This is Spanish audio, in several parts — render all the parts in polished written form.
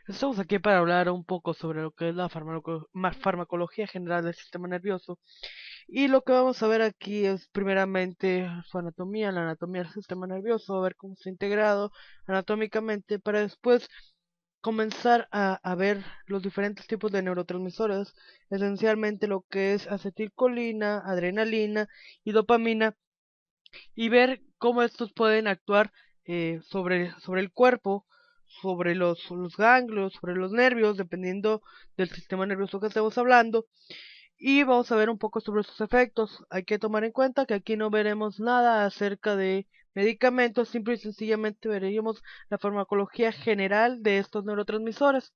Estamos aquí para hablar un poco sobre lo que es la farmacología general del sistema nervioso. Y lo que vamos a ver aquí es primeramente su anatomía, la anatomía del sistema nervioso, a ver cómo está integrado anatómicamente, para después comenzar a ver los diferentes tipos de neurotransmisores, esencialmente lo que es acetilcolina, adrenalina y dopamina, y ver cómo estos pueden actuar sobre el cuerpo, sobre los ganglios, sobre los nervios, dependiendo del sistema nervioso que estemos hablando. Y vamos a ver un poco sobre sus efectos. Hay que tomar en cuenta que aquí no veremos nada acerca de medicamentos, simple y sencillamente veremos la farmacología general de estos neurotransmisores.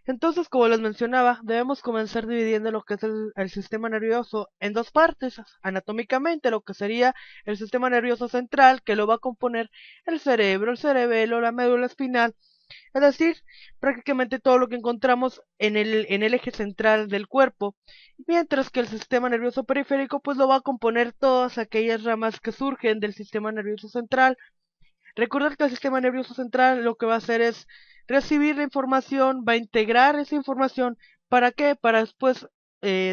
Entonces, como les mencionaba, debemos comenzar dividiendo lo que es el sistema nervioso en dos partes. Anatómicamente, lo que sería el sistema nervioso central, que lo va a componer el cerebro, el cerebelo, la médula espinal, es decir, prácticamente todo lo que encontramos en el eje central del cuerpo, mientras que el sistema nervioso periférico pues lo va a componer todas aquellas ramas que surgen del sistema nervioso central. Recordar que el sistema nervioso central lo que va a hacer es recibir la información, va a integrar esa información. ¿Para qué? Para después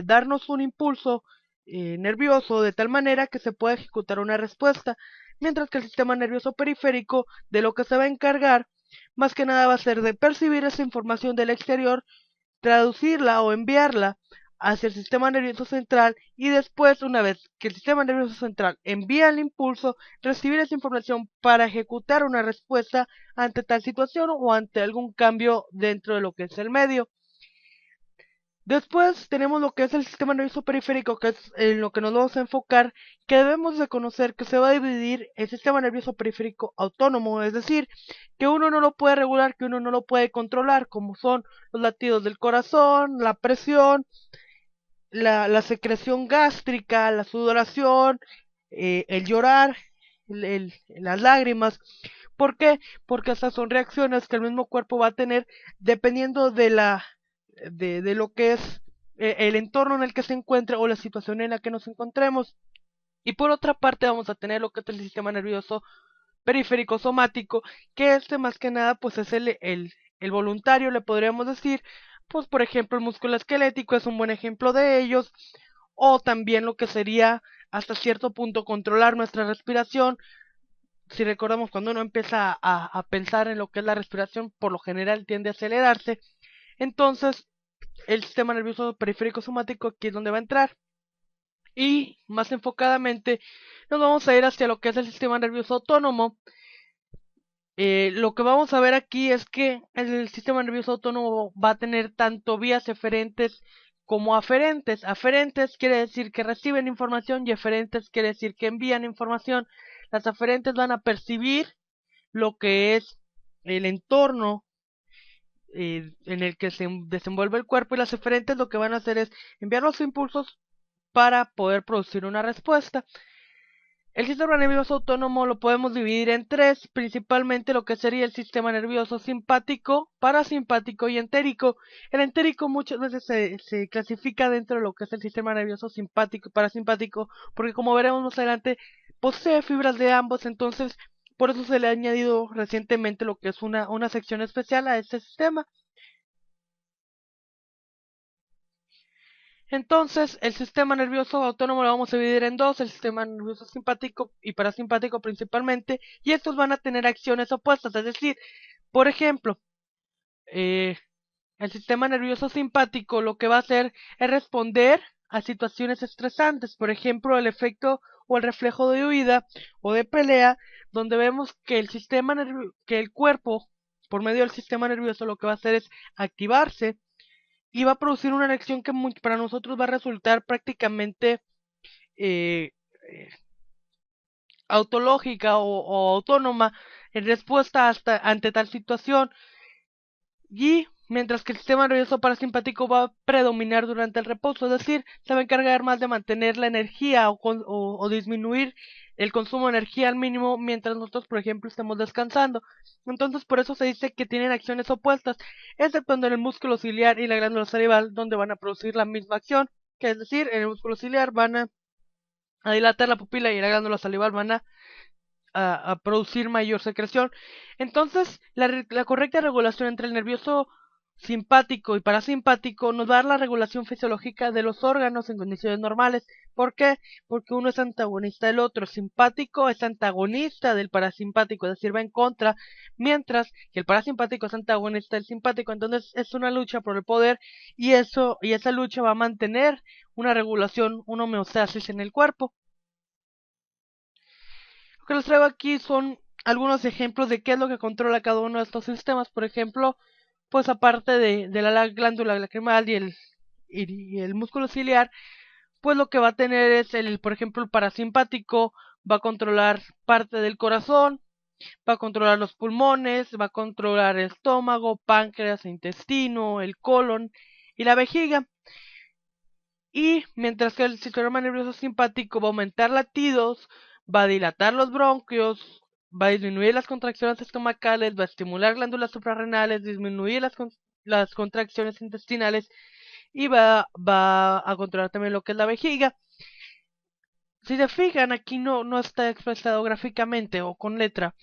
darnos un impulso nervioso de tal manera que se pueda ejecutar una respuesta. Mientras que el sistema nervioso periférico de lo que se va a encargar, más que nada va a ser de percibir esa información del exterior, traducirla o enviarla hacia el sistema nervioso central y después, una vez que el sistema nervioso central envía el impulso, recibir esa información para ejecutar una respuesta ante tal situación o ante algún cambio dentro de lo que es el medio. Después tenemos lo que es el sistema nervioso periférico, que es en lo que nos vamos a enfocar, que debemos de conocer que se va a dividir el sistema nervioso periférico autónomo, es decir, que uno no lo puede regular, que uno no lo puede controlar, como son los latidos del corazón, la presión, la secreción gástrica, la sudoración, el llorar, las lágrimas. ¿Por qué? Porque estas son reacciones que el mismo cuerpo va a tener dependiendo de lo que es el entorno en el que se encuentre o la situación en la que nos encontremos. Y por otra parte vamos a tener lo que es el sistema nervioso periférico somático, que este más que nada pues es el voluntario, le podríamos decir, pues por ejemplo el músculo esquelético es un buen ejemplo de ellos, o también lo que sería hasta cierto punto controlar nuestra respiración. Si recordamos, cuando uno empieza a pensar en lo que es la respiración, por lo general tiende a acelerarse. Entonces el sistema nervioso periférico somático aquí es donde va a entrar. Y más enfocadamente nos vamos a ir hacia lo que es el sistema nervioso autónomo. Lo que vamos a ver aquí es que el sistema nervioso autónomo va a tener tanto vías eferentes como aferentes. Aferentes quiere decir que reciben información y eferentes quiere decir que envían información. Las aferentes van a percibir lo que es el entorno en el que se desenvuelve el cuerpo, y las eferentes lo que van a hacer es enviar los impulsos para poder producir una respuesta. El sistema nervioso autónomo lo podemos dividir en tres, principalmente lo que sería el sistema nervioso simpático, parasimpático y entérico. El entérico muchas veces se clasifica dentro de lo que es el sistema nervioso simpático y parasimpático, porque como veremos más adelante, posee fibras de ambos. Entonces por eso se le ha añadido recientemente lo que es una sección especial a este sistema. Entonces, el sistema nervioso autónomo lo vamos a dividir en dos, el sistema nervioso simpático y parasimpático principalmente, y estos van a tener acciones opuestas, es decir, por ejemplo, eh, el sistema nervioso simpático lo que va a hacer es responder a situaciones estresantes, por ejemplo, el efecto o el reflejo de huida o de pelea, donde vemos que que el cuerpo, por medio del sistema nervioso, lo que va a hacer es activarse y va a producir una reacción que para nosotros va a resultar prácticamente eh, eh, autológica o autónoma en respuesta ante tal situación. Y mientras que el sistema nervioso parasimpático va a predominar durante el reposo, es decir, se va a encargar más de mantener la energía o disminuir el consumo de energía al mínimo mientras nosotros, por ejemplo, estamos descansando. Entonces, por eso se dice que tienen acciones opuestas, exceptuando en el músculo ciliar y la glándula salival, donde van a producir la misma acción, que es decir, en el músculo ciliar van a dilatar la pupila y la glándula salival van a a producir mayor secreción. Entonces, la correcta regulación entre el nervioso simpático y parasimpático nos va a dar la regulación fisiológica de los órganos en condiciones normales. ¿Por qué? Porque uno es antagonista del otro. El simpático es antagonista del parasimpático, es decir, va en contra, mientras que el parasimpático es antagonista del simpático. Entonces es una lucha por el poder y esa lucha va a mantener una regulación, una homeostasis en el cuerpo. Lo que les traigo aquí son algunos ejemplos de qué es lo que controla cada uno de estos sistemas. Por ejemplo, pues aparte de la glándula lacrimal y el músculo ciliar, pues lo que va a tener es por ejemplo, el parasimpático va a controlar parte del corazón, va a controlar los pulmones, va a controlar el estómago, páncreas, intestino, el colon y la vejiga. Y mientras que el sistema nervioso simpático va a aumentar latidos, va a dilatar los bronquios, va a disminuir las contracciones estomacales, va a estimular glándulas suprarrenales, disminuir las contracciones intestinales y va a controlar también lo que es la vejiga. Si se fijan, aquí no está expresado gráficamente o con letra,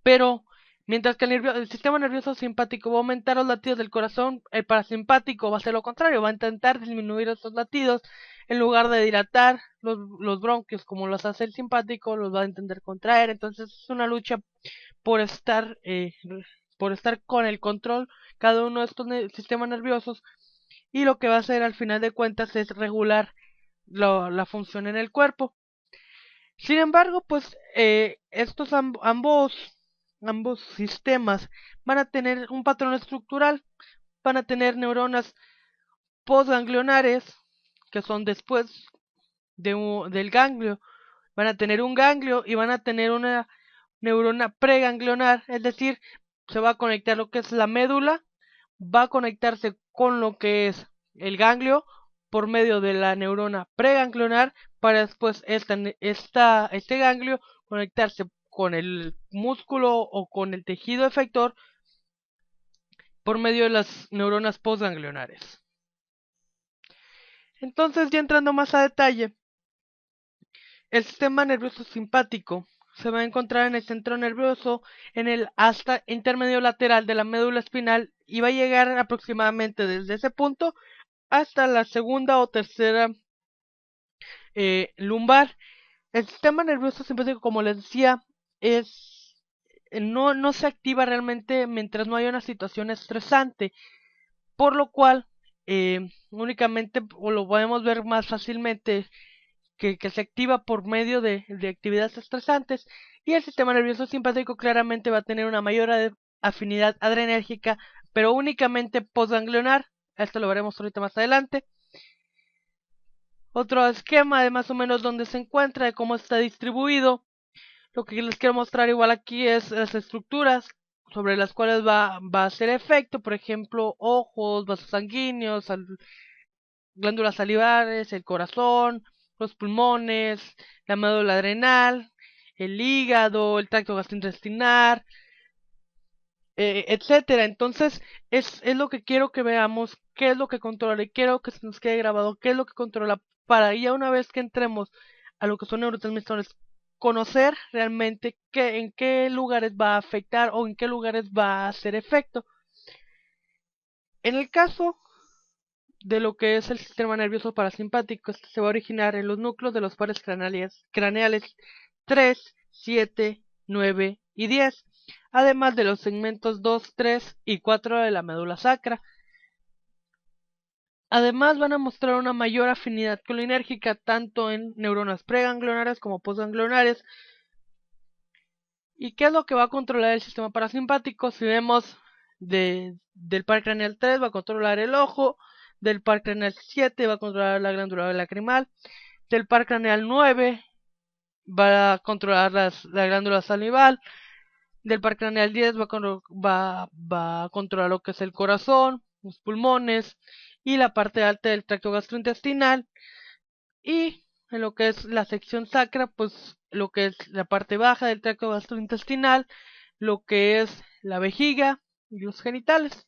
pero mientras que el sistema nervioso simpático va a aumentar los latidos del corazón, el parasimpático va a hacer lo contrario, va a intentar disminuir esos latidos en lugar de dilatar los bronquios como los hace el simpático, los va a intentar contraer. Entonces es una lucha por estar, por estar con el control cada uno de estos sistemas nerviosos, y lo que va a hacer al final de cuentas es regular la función en el cuerpo. Sin embargo, pues ambos sistemas van a tener un patrón estructural, van a tener neuronas postganglionares, que son después del ganglio, van a tener un ganglio y van a tener una neurona preganglionar, es decir, se va a conectar lo que es la médula, va a conectarse con lo que es el ganglio por medio de la neurona preganglionar, para después este ganglio conectarse con el músculo o con el tejido efector por medio de las neuronas postganglionares. Entonces, ya entrando más a detalle, el sistema nervioso simpático se va a encontrar en el centro nervioso, en el asta intermedio lateral de la médula espinal, y va a llegar aproximadamente desde ese punto hasta la segunda o tercera lumbar. El sistema nervioso simpático, como les decía, no se activa realmente mientras no haya una situación estresante, por lo cual únicamente o lo podemos ver más fácilmente que se activa por medio de actividades estresantes, y el sistema nervioso simpático claramente va a tener una mayor afinidad adrenérgica, pero únicamente postganglionar. Esto lo veremos ahorita más adelante. Otro esquema de más o menos dónde se encuentra, de cómo está distribuido. Lo que les quiero mostrar igual aquí es las estructuras sobre las cuales va a hacer efecto, por ejemplo, ojos, vasos sanguíneos, glándulas salivares, el corazón, los pulmones, la médula adrenal, el hígado, el tracto gastrointestinal, etcétera. Entonces, es lo que quiero que veamos, qué es lo que controla, y quiero que se nos quede grabado qué es lo que controla, para ya una vez que entremos a lo que son neurotransmisores, conocer realmente en qué lugares va a afectar o en qué lugares va a hacer efecto. En el caso de lo que es el sistema nervioso parasimpático, este se va a originar en los núcleos de los pares craneales 3, 7, 9 y 10, además de los segmentos 2, 3 y 4 de la médula sacra. Además van a mostrar una mayor afinidad colinérgica tanto en neuronas preganglionares como postganglionares. ¿Y qué es lo que va a controlar el sistema parasimpático? Si vemos del par craneal 3 va a controlar el ojo, del par craneal 7 va a controlar la glándula lacrimal, del par craneal 9 va a controlar la glándula salival, del par craneal 10 va a controlar lo que es el corazón, los pulmones y la parte alta del tracto gastrointestinal. Y en lo que es la sección sacra, pues lo que es la parte baja del tracto gastrointestinal, lo que es la vejiga y los genitales.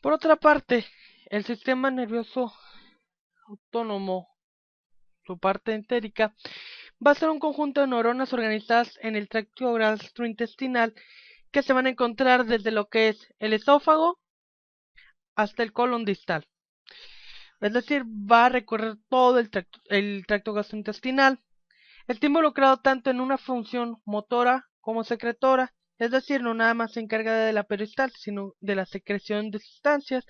Por otra parte, el sistema nervioso autónomo su parte entérica, va a ser un conjunto de neuronas organizadas en el tracto gastrointestinal que se van a encontrar desde lo que es el esófago hasta el colon distal. Es decir, va a recorrer todo el tracto gastrointestinal. Está involucrado tanto en una función motora como secretora, es decir, no nada más se encarga de la peristalsis, sino de la secreción de sustancias.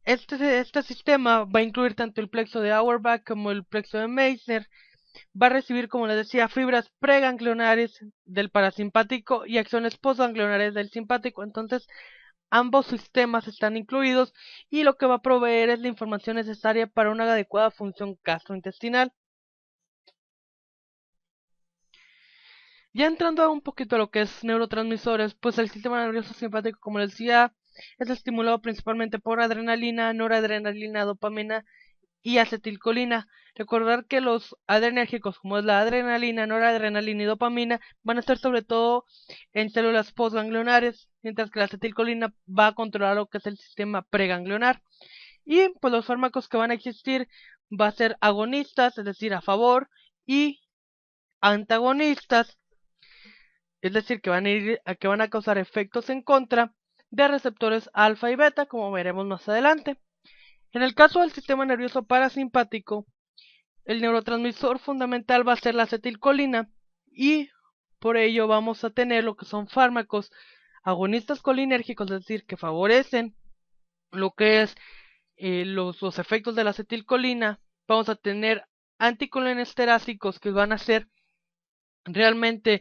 Este sistema va a incluir tanto el plexo de Auerbach como el plexo de Meissner. Va a recibir, como les decía, fibras preganglionares del parasimpático y acciones postganglionares del simpático. Entonces, ambos sistemas están incluidos y lo que va a proveer es la información necesaria para una adecuada función gastrointestinal. Ya entrando un poquito a lo que es neurotransmisores, pues el sistema nervioso simpático, como les decía, es estimulado principalmente por adrenalina, noradrenalina, dopamina y acetilcolina. Recordar que los adrenérgicos, como es la adrenalina, noradrenalina y dopamina, van a estar sobre todo en células postganglionares, mientras que la acetilcolina va a controlar lo que es el sistema preganglionar. Y pues los fármacos que van a existir va a ser agonistas, es decir, a favor, y antagonistas, es decir, que van a causar efectos en contra de receptores alfa y beta, como veremos más adelante. En el caso del sistema nervioso parasimpático, el neurotransmisor fundamental va a ser la acetilcolina y por ello vamos a tener lo que son fármacos agonistas colinérgicos, es decir, que favorecen lo que es los efectos de la acetilcolina. Vamos a tener anticolinestéricos que van a ser realmente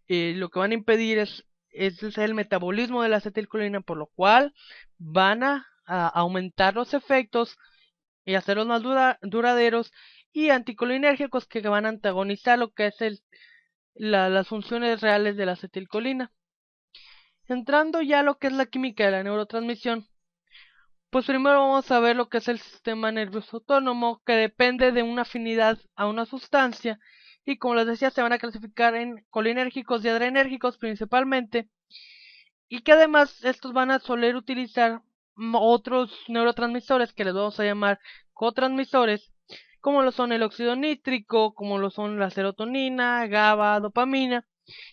lo que van a impedir es el metabolismo de la acetilcolina, por lo cual van a aumentar los efectos y hacerlos más duraderos, y anticolinérgicos que van a antagonizar lo que es las funciones reales de la acetilcolina. Entrando ya a lo que es la química de la neurotransmisión, pues primero vamos a ver lo que es el sistema nervioso autónomo, que depende de una afinidad a una sustancia, y como les decía, se van a clasificar en colinérgicos y adrenérgicos principalmente, y que además estos van a soler utilizar otros neurotransmisores que les vamos a llamar cotransmisores, como lo son el óxido nítrico, como lo son la serotonina, GABA, dopamina.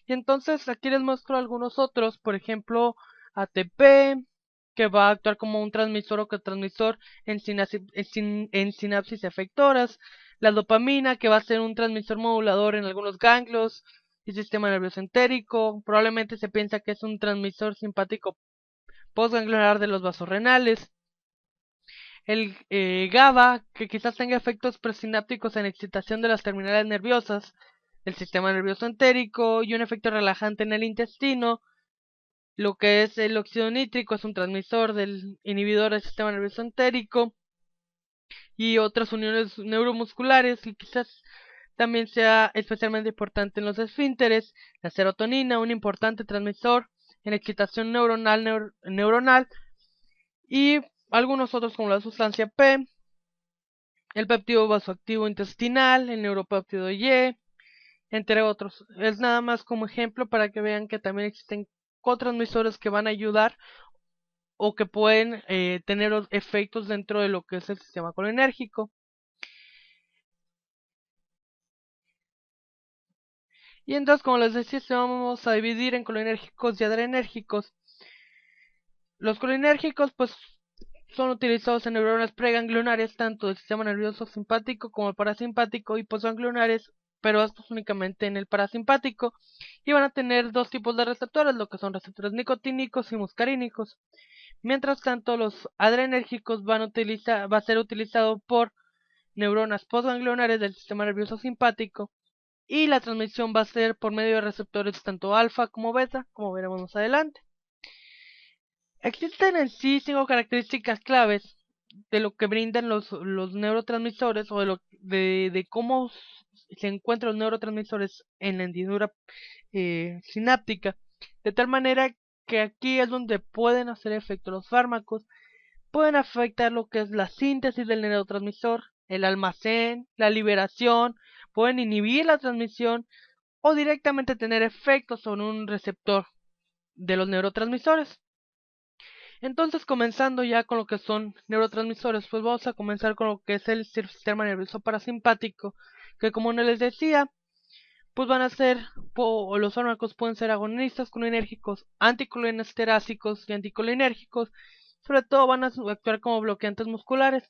Y entonces aquí les muestro algunos otros, por ejemplo, ATP, que va a actuar como un transmisor o cotransmisor en sinapsis efectoras, la dopamina, que va a ser un transmisor modulador en algunos ganglios y sistema nervioso entérico. Probablemente se piensa que es un transmisor simpático postganglionar de los vasos renales. El GABA, que quizás tenga efectos presinápticos en excitación de las terminales nerviosas, el sistema nervioso entérico y un efecto relajante en el intestino. Lo que es el óxido nítrico es un transmisor del inhibidor del sistema nervioso entérico y otras uniones neuromusculares, y quizás también sea especialmente importante en los esfínteres. La serotonina, un importante transmisor en excitación neuronal, y algunos otros como la sustancia P, el péptido vasoactivo intestinal, el neuropéptido Y, entre otros. Es nada más como ejemplo para que vean que también existen cotransmisores que van a ayudar o que pueden tener efectos dentro de lo que es el sistema colinérgico. Y entonces, como les decía, vamos a dividir en colinérgicos y adrenérgicos. Los colinérgicos pues son utilizados en neuronas preganglionares tanto del sistema nervioso simpático como el parasimpático, y postganglionares, pero estos únicamente en el parasimpático, y van a tener dos tipos de receptores, lo que son receptores nicotínicos y muscarínicos. Mientras tanto, los adrenérgicos va a ser utilizado por neuronas postganglionares del sistema nervioso simpático, y la transmisión va a ser por medio de receptores tanto alfa como beta, como veremos más adelante. Existen en sí 5 características claves de lo que brindan los neurotransmisores, o de cómo se encuentran los neurotransmisores en la hendidura sináptica, de tal manera que aquí es donde pueden hacer efecto los fármacos. Pueden afectar lo que es la síntesis del neurotransmisor, el almacén, la liberación, pueden inhibir la transmisión o directamente tener efectos sobre un receptor de los neurotransmisores. Entonces, comenzando ya con lo que son neurotransmisores, pues vamos a comenzar con lo que es el sistema nervioso parasimpático, que como no les decía, pues van a ser, o los fármacos pueden ser agonistas colinérgicos, anticolinestérásicos y anticolinérgicos. Sobre todo van a actuar como bloqueantes musculares.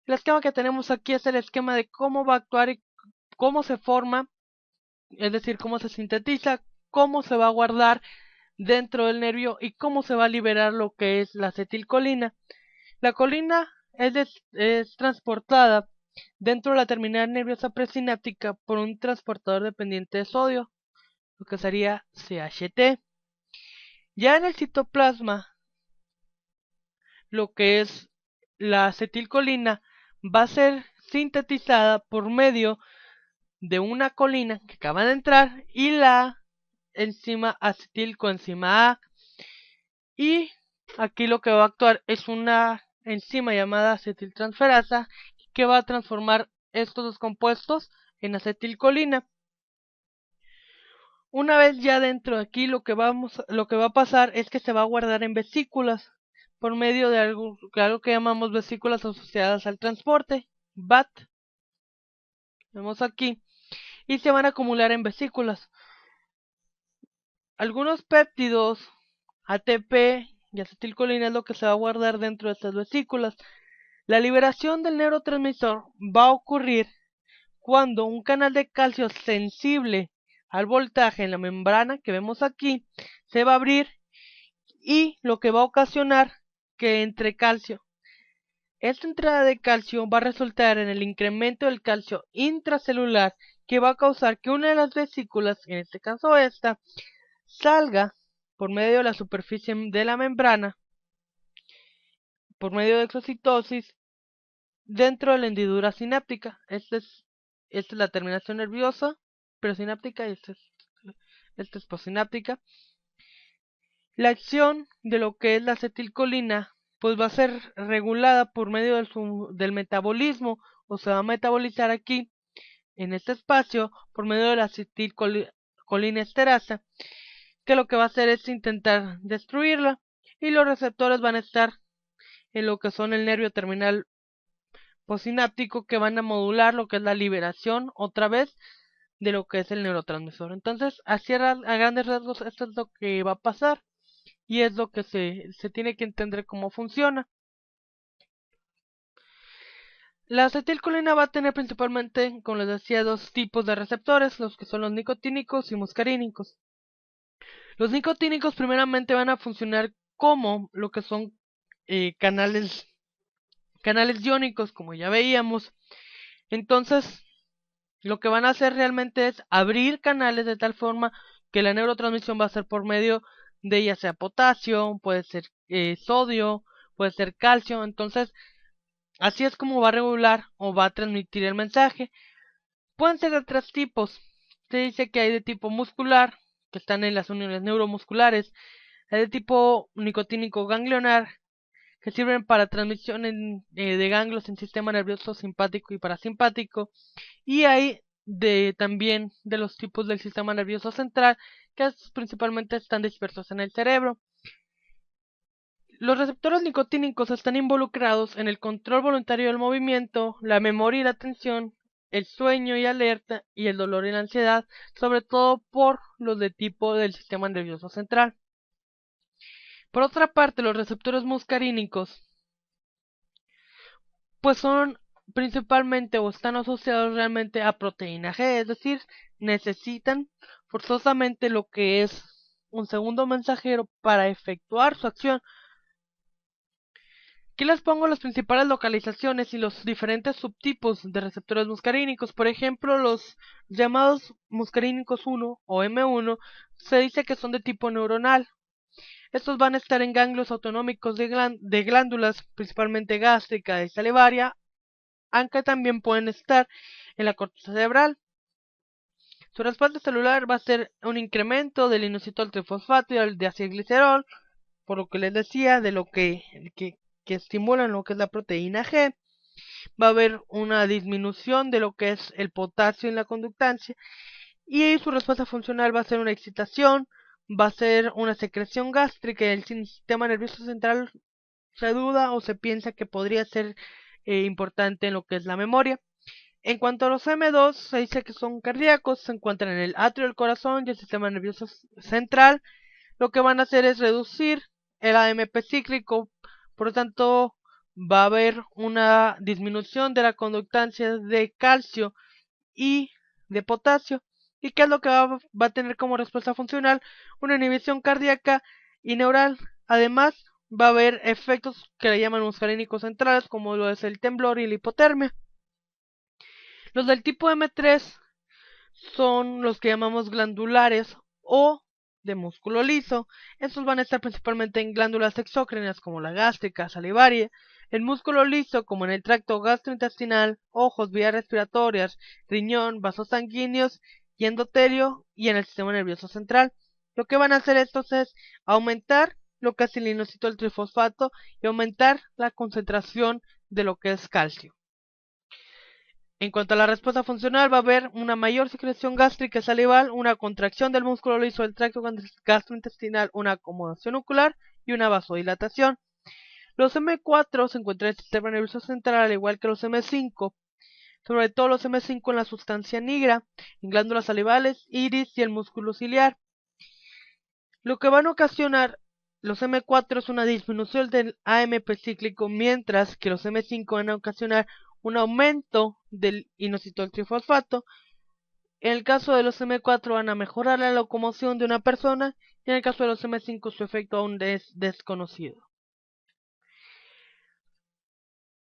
El esquema que tenemos aquí es el esquema de cómo va a actuar y cómo se forma, es decir, cómo se sintetiza, cómo se va a guardar dentro del nervio y cómo se va a liberar lo que es la acetilcolina. La colina es transportada dentro de la terminal nerviosa presináptica por un transportador dependiente de sodio, lo que sería CHT. Ya en el citoplasma, lo que es la acetilcolina va a ser sintetizada por medio de una colina que acaba de entrar y la enzima acetilcoenzima A. Y aquí lo que va a actuar es una enzima llamada acetiltransferasa que va a transformar estos dos compuestos en acetilcolina. Una vez ya dentro de aquí, lo que va a pasar es que se va a guardar en vesículas por medio de algo que llamamos vesículas asociadas al transporte, VAT. Vemos aquí. Y se van a acumular en vesículas. Algunos péptidos, ATP y acetilcolina es lo que se va a guardar dentro de estas vesículas. La liberación del neurotransmisor va a ocurrir cuando un canal de calcio sensible al voltaje en la membrana que vemos aquí se va a abrir y lo que va a ocasionar que entre calcio. Esta entrada de calcio va a resultar en el incremento del calcio intracelular que va a causar que una de las vesículas, en este caso esta, salga por medio de la superficie de la membrana, por medio de exocitosis, dentro de la hendidura sináptica. Esta es la terminación nerviosa presináptica y esta es postsináptica. La acción de lo que es la acetilcolina pues va a ser regulada por medio del metabolismo, o se va a metabolizar aquí en este espacio por medio de la acetilcolina esterasa, que lo que va a hacer es intentar destruirla, y los receptores van a estar en lo que son el nervio terminal postsináptico, que van a modular lo que es la liberación otra vez de lo que es el neurotransmisor. Entonces, así a grandes rasgos, esto es lo que va a pasar y es lo que se tiene que entender cómo funciona. La acetilcolina va a tener principalmente, como les decía, dos tipos de receptores, los que son los nicotínicos y muscarínicos. Los nicotínicos primeramente van a funcionar como lo que son canales iónicos, como ya veíamos. Entonces, lo que van a hacer realmente es abrir canales de tal forma que la neurotransmisión va a ser por medio de ya sea potasio, puede ser sodio, puede ser calcio. Entonces, así es como va a regular o va a transmitir el mensaje. Pueden ser de tres tipos. Se dice que hay de tipo muscular, que están en las uniones neuromusculares. Hay de tipo nicotínico ganglionar, que sirven para transmisión de ganglios en sistema nervioso simpático y parasimpático. Y hay también de los tipos del sistema nervioso central, que principalmente están dispersos en el cerebro. Los receptores nicotínicos están involucrados en el control voluntario del movimiento, la memoria y la atención, el sueño y alerta, y el dolor y la ansiedad, sobre todo por los de tipo del sistema nervioso central. Por otra parte, los receptores muscarínicos pues son principalmente o están asociados realmente a proteína G, es decir, necesitan forzosamente lo que es un segundo mensajero para efectuar su acción. Aquí les pongo las principales localizaciones y los diferentes subtipos de receptores muscarínicos. Por ejemplo, los llamados muscarínicos 1 o M1 se dice que son de tipo neuronal. Estos van a estar en ganglios autonómicos de glándulas, principalmente gástrica y salivaria, aunque también pueden estar en la corteza cerebral. Su respuesta celular va a ser un incremento del inositol trifosfato y del diacilglicerol, por lo que les decía, de lo que estimulan lo que es la proteína G. Va a haber una disminución de lo que es el potasio en la conductancia, y su respuesta funcional va a ser una excitación va a ser una secreción gástrica y el sistema nervioso central se duda o se piensa que podría ser importante en lo que es la memoria. En cuanto a los M2, se dice que son cardíacos, se encuentran en el atrio del corazón y el sistema nervioso central. Lo que van a hacer es reducir el AMP cíclico, por lo tanto va a haber una disminución de la conductancia de calcio y de potasio. ¿Y qué es lo que va a tener como respuesta funcional? Una inhibición cardíaca y neural. Además, va a haber efectos que le llaman muscarínicos centrales, como lo es el temblor y la hipotermia. Los del tipo M3 son los que llamamos glandulares o de músculo liso. Estos van a estar principalmente en glándulas exócrinas como la gástrica, salivaria, el músculo liso como en el tracto gastrointestinal, ojos, vías respiratorias, riñón, vasos sanguíneos y endotelio y en el sistema nervioso central. Lo que van a hacer estos es aumentar lo que es el inositol trifosfato y aumentar la concentración de lo que es calcio. En cuanto a la respuesta funcional, va a haber una mayor secreción gástrica y salival, una contracción del músculo liso del tracto gastrointestinal, una acomodación ocular y una vasodilatación. Los M4 se encuentran en el sistema nervioso central, al igual que los M5, sobre todo los M5 en la sustancia nigra, en glándulas salivales, iris y el músculo ciliar. Lo que van a ocasionar los M4 es una disminución del AMP cíclico, mientras que los M5 van a ocasionar un aumento del inositol trifosfato. En el caso de los M4 van a mejorar la locomoción de una persona y en el caso de los M5 su efecto aún es desconocido.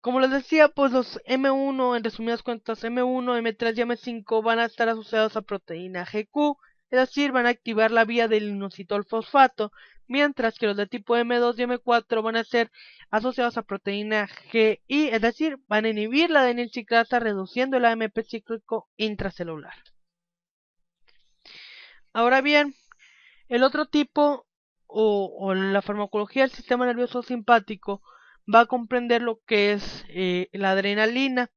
Como les decía, pues los M1, en resumidas cuentas, M1, M3 y M5 van a estar asociados a proteína GQ, es decir, van a activar la vía del inositol fosfato, mientras que los de tipo M2 y M4 van a ser asociados a proteína GI, es decir, van a inhibir la adenilciclasa reduciendo el AMP cíclico intracelular. Ahora bien, el otro tipo o la farmacología del sistema nervioso simpático va a comprender lo que es la adrenalina.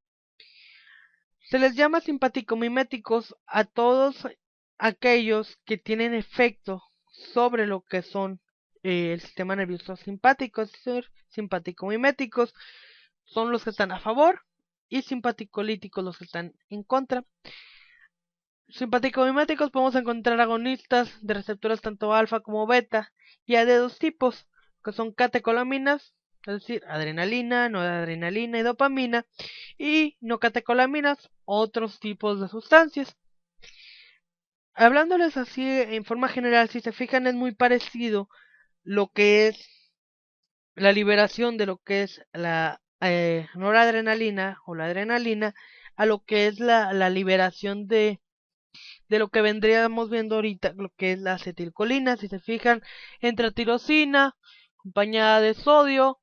Se les llama simpaticomiméticos a todos aquellos que tienen efecto sobre lo que son el sistema nervioso simpático, es decir, simpaticomiméticos son los que están a favor y simpaticolíticos los que están en contra. Simpaticomiméticos podemos encontrar agonistas de receptores tanto alfa como beta y hay de dos tipos, que son catecolaminas, es decir, adrenalina, noradrenalina y dopamina, y no catecolaminas, otros tipos de sustancias. Hablándoles así en forma general, si se fijan es muy parecido lo que es la liberación de lo que es la noradrenalina o la adrenalina a lo que es la liberación de lo que vendríamos viendo ahorita, lo que es la acetilcolina. Si se fijan, entra tirosina acompañada de sodio.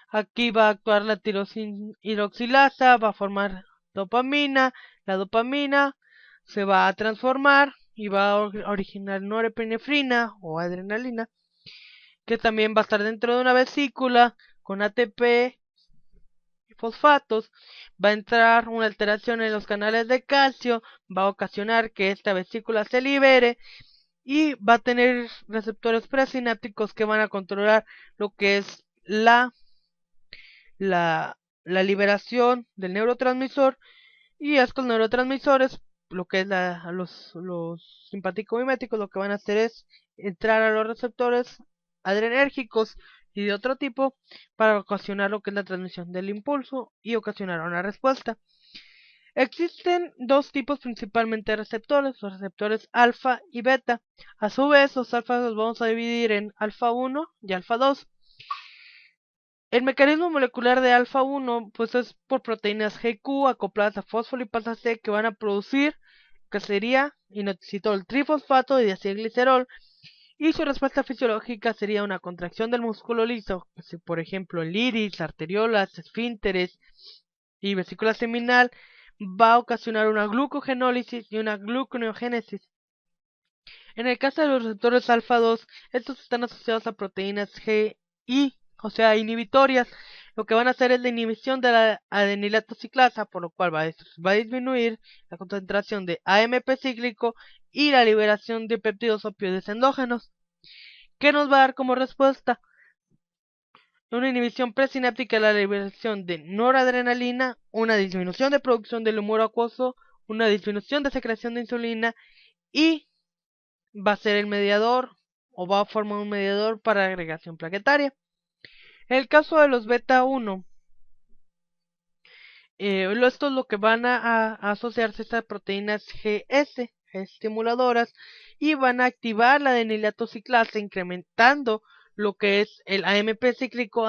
Aquí va a actuar la tirosina hidroxilasa, va a formar dopamina. La dopamina se va a transformar y va a originar norepinefrina o adrenalina, que también va a estar dentro de una vesícula con ATP y fosfatos. Va a entrar una alteración en los canales de calcio, va a ocasionar que esta vesícula se libere y va a tener receptores presinápticos que van a controlar lo que es la liberación del neurotransmisor, y estos neurotransmisores, lo que es los simpático-miméticos, lo que van a hacer es entrar a los receptores adrenérgicos y de otro tipo para ocasionar lo que es la transmisión del impulso y ocasionar una respuesta. Existen dos tipos principalmente de receptores, los receptores alfa y beta. A su vez, los alfa los vamos a dividir en alfa 1 y alfa 2. El mecanismo molecular de alfa 1 pues es por proteínas GQ acopladas a fosfolipasa C que van a producir, que sería inositol trifosfato y diacilglicerol, y su respuesta fisiológica sería una contracción del músculo liso, si por ejemplo el iris, arteriolas, esfínteres y vesícula seminal, va a ocasionar una glucogenólisis y una gluconeogénesis. En el caso de los receptores alfa 2, estos están asociados a proteínas GI, o sea, inhibitorias. Lo que van a hacer es la inhibición de la adenilato ciclasa, por lo cual va a disminuir la concentración de AMP cíclico y la liberación de péptidos opioides endógenos. ¿Qué nos va a dar como respuesta? Una inhibición presináptica de la liberación de noradrenalina, una disminución de producción del humor acuoso, una disminución de secreción de insulina y va a ser el mediador o va a formar un mediador para agregación plaquetaria. En el caso de los beta 1, esto es lo que van a asociarse estas proteínas GS, estimuladoras, y van a activar la adenilato ciclasa, incrementando lo que es el AMP cíclico.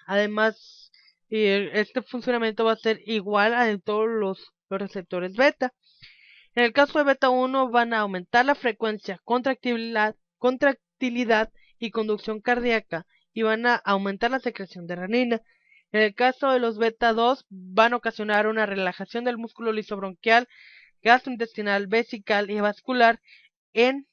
Además, este funcionamiento va a ser igual a de todos los receptores beta. En el caso de beta 1 van a aumentar la frecuencia, contractilidad y conducción cardíaca, y van a aumentar la secreción de renina. En el caso de los beta 2 van a ocasionar una relajación del músculo lisobronquial, gastrointestinal, vesical y vascular. En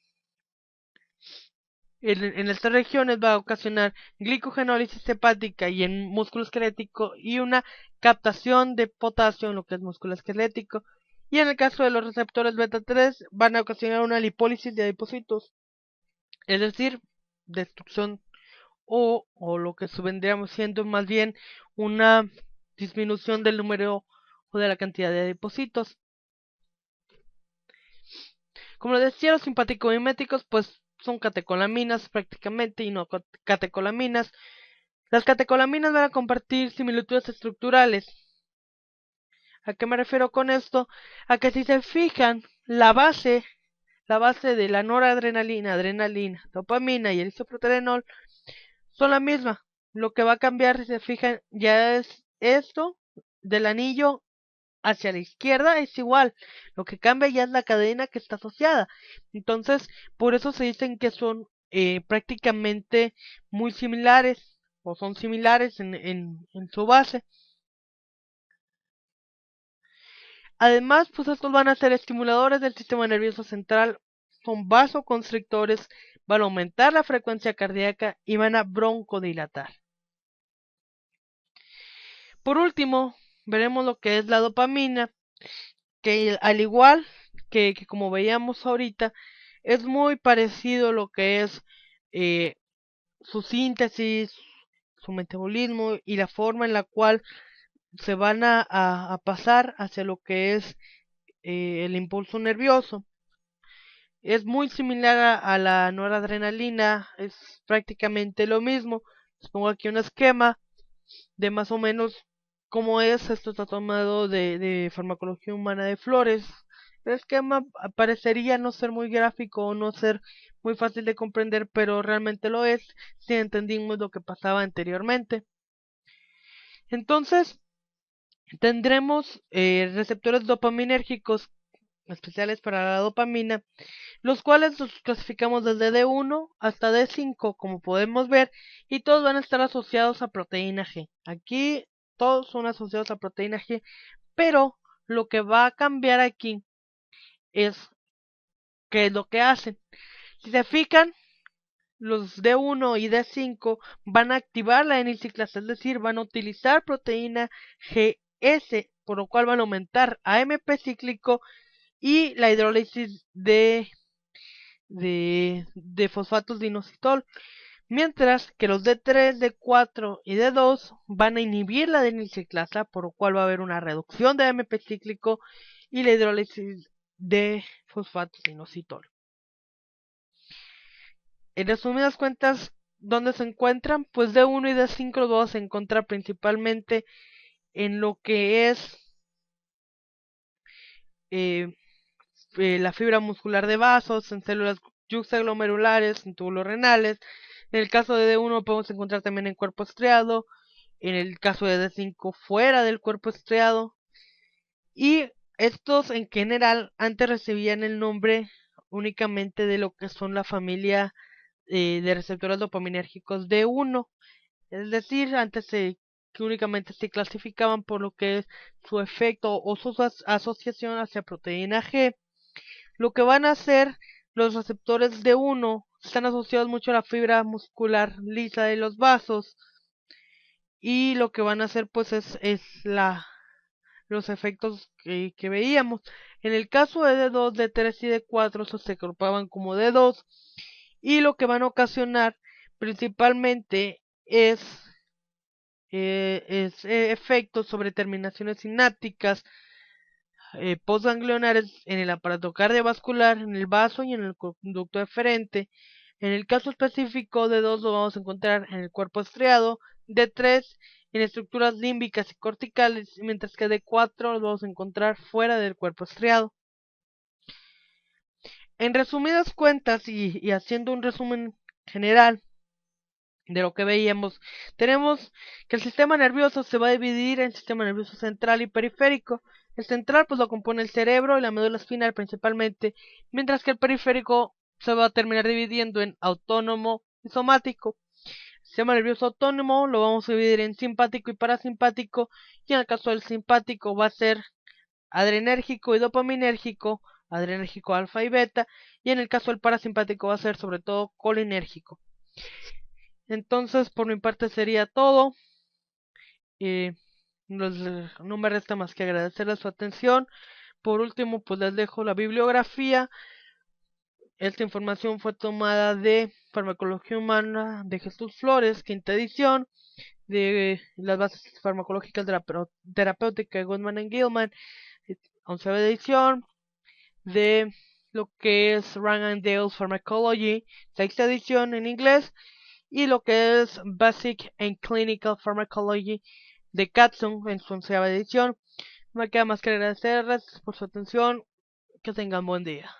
estas regiones va a ocasionar glicogenólisis hepática y en músculo esquelético, y una captación de potasio en lo que es músculo esquelético. Y en el caso de los receptores beta 3 van a ocasionar una lipólisis de adipocitos, es decir, destrucción o lo que vendríamos siendo más bien una disminución del número o de la cantidad de adipocitos. Como decía, los simpático-miméticos pues son catecolaminas prácticamente y no catecolaminas. Las catecolaminas van a compartir similitudes estructurales. ¿A qué me refiero con esto? A que si se fijan, la base de la noradrenalina, adrenalina, dopamina y el isoproterenol son la misma. Lo que va a cambiar, si se fijan, ya es esto del anillo hacia la izquierda es igual. Lo que cambia ya es la cadena que está asociada. Entonces, por eso se dicen que son prácticamente muy similares o son similares en su base. Además, pues estos van a ser estimuladores del sistema nervioso central, son vasoconstrictores, van a aumentar la frecuencia cardíaca y van a broncodilatar. Por último, veremos lo que es la dopamina, que al igual que como veíamos ahorita, es muy parecido lo que es su síntesis, su metabolismo y la forma en la cual se van a pasar hacia lo que es el impulso nervioso. Es muy similar a la noradrenalina, es prácticamente lo mismo. Les pongo aquí un esquema de más o menos cómo es. Esto está tomado de Farmacología Humana de Flores. El esquema parecería no ser muy gráfico o no ser muy fácil de comprender, pero realmente lo es si entendimos lo que pasaba anteriormente. Entonces, tendremos receptores dopaminérgicos especiales para la dopamina, los cuales los clasificamos desde D1 hasta D5, como podemos ver, y todos van a estar asociados a proteína G. Aquí todos son asociados a proteína G, pero lo que va a cambiar aquí es qué es lo que hacen. Si se fijan, los D1 y D5 van a activar la N-ciclasa, es decir, van a utilizar proteína GS, por lo cual van a aumentar AMP cíclico y la hidrólisis de fosfatos de inositol, mientras que los D3, D4 y D2 van a inhibir la adenilciclasa, por lo cual va a haber una reducción de AMP cíclico y la hidrólisis de fosfatos de inositol. En resumidas cuentas, ¿dónde se encuentran? Pues D1 y D5 los vamos a encontrar principalmente en lo que es eh, la fibra muscular de vasos, en células yuxtaglomerulares, en túbulos renales. En el caso de D1 podemos encontrar también en cuerpo estriado, en el caso de D5 fuera del cuerpo estriado. Y estos en general antes recibían el nombre únicamente de lo que son la familia de receptores dopaminérgicos D1. Es decir, que únicamente se clasificaban por lo que es su efecto o su asociación hacia proteína G. Lo que van a hacer los receptores D1 están asociados mucho a la fibra muscular lisa de los vasos, y lo que van a hacer pues es los efectos que veíamos. En el caso de D2, D3 y D4 se agrupaban como D2, y lo que van a ocasionar principalmente es efectos sobre terminaciones sinápticas postganglionares en el aparato cardiovascular, en el vaso y en el conducto deferente. En el caso específico de 2 lo vamos a encontrar en el cuerpo estriado, de 3 en estructuras límbicas y corticales, mientras que de 4 lo vamos a encontrar fuera del cuerpo estriado. En resumidas cuentas y haciendo un resumen general de lo que veíamos, tenemos que el sistema nervioso se va a dividir en sistema nervioso central y periférico. El central pues lo compone el cerebro y la médula espinal principalmente, mientras que el periférico se va a terminar dividiendo en autónomo y somático. El sistema nervioso autónomo lo vamos a dividir en simpático y parasimpático, y en el caso del simpático va a ser adrenérgico y dopaminérgico, adrenérgico alfa y beta, y en el caso del parasimpático va a ser sobre todo colinérgico. Entonces, por mi parte sería todo. Y no me resta más que agradecerles su atención. Por último, pues les dejo la bibliografía. Esta información fue tomada de Farmacología Humana de Jesús Flores, quinta edición, de las bases farmacológicas de la terapéutica de Goodman and Gilman, 11ª edición, de lo que es Rand and Dale's Pharmacology, sexta edición en inglés, y lo que es Basic and Clinical Pharmacology de Katsun en su 11ª edición. No me queda más que agradecerles por su atención. Que tengan buen día.